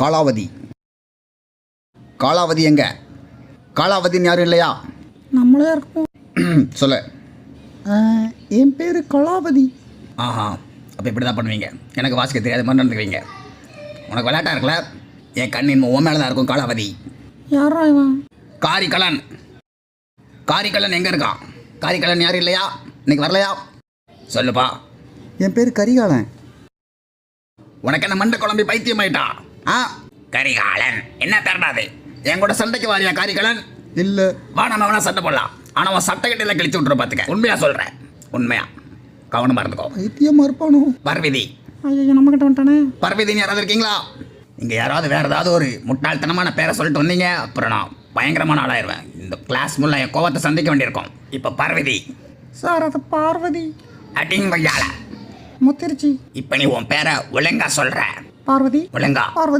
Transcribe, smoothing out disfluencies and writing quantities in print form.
காலாவதி. காலாவதி எங்க? காலாவதின்னு யாரும் இல்லையா? நம்மளே இருக்கோம். சொல்லு. என் பேர் கலாவதி. ஆஹா, அப்போ இப்படி தான் பண்ணுவீங்க. எனக்கு வாசிக்க தெரியாத மாதிரி நடந்துக்குவீங்க. உனக்கு விளையாட்டா இருக்கல, என் கண்ணின் உன் மேலே தான் இருக்கும். காலாவதி. யாரா இவன்? காரிக்கலன். காரிக்கலன் எங்கே இருக்கான்? காரிக்கலன் யாரும் இல்லையா? இன்னைக்கு வரலையா? சொல்லுப்பா. என் பேர் கரிகாலன். உனக்கு என்ன மண்டை குழம்பி பைத்தியம் ஆயிட்டா? கரிகாலன் என்ன தரடாது? என் கூட சண்டைக்கு வாரியா காரிகாலன்? இல்லை. வா, நம்ம வேணா சண்டை போடலாம். ஆனால் அவன் சட்டை கட்டில கிழிச்சு விட்டுரு பார்த்துக்க. உண்மையா சொல்கிறேன், உண்மையா. கவனமாக இருந்துக்கோ. பைத்தியமாக இருப்பானோ? பர்விதி. ஐயோ, நம்மக்கிட்ட வந்துட்டானே. பர்விதின்னு யாராவது இருக்கீங்களா? இங்கே யாராவது வேறு ஏதாவது ஒரு முட்டாள்தனமான பேரை சொல்லிட்டு வந்தீங்க, அப்புறம் நான் பயங்கரமான ஆளாயிருவேன். இந்த கிளாஸ் முள்ள என் கோவத்தை சந்திக்க வேண்டியிருக்கும். இப்போ பர்விதி. சார், அது பார்வதி. அட்டிங் வையால முத்திருச்சி. இப்போ நீ உன் பேரை ஒழுங்கா சொல்கிற. பார்வதி. ஒழுங்கா. பார்வதி.